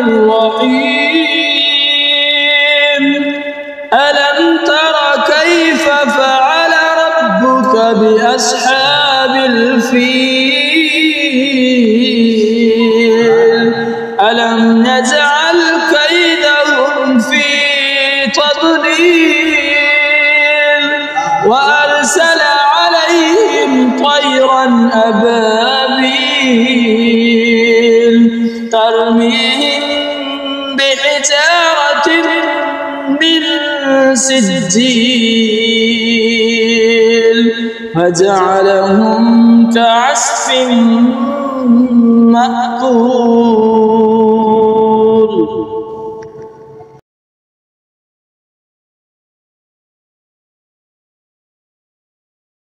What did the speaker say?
الرحيم ألم تر كيف فعل ربك بأصحاب الفيل ألم نجعل كيدهم في تضليل وأرسل عليهم طيرا أبابيل ترميهم بحجارة من سجيل فجعلهم كعصف مأكول.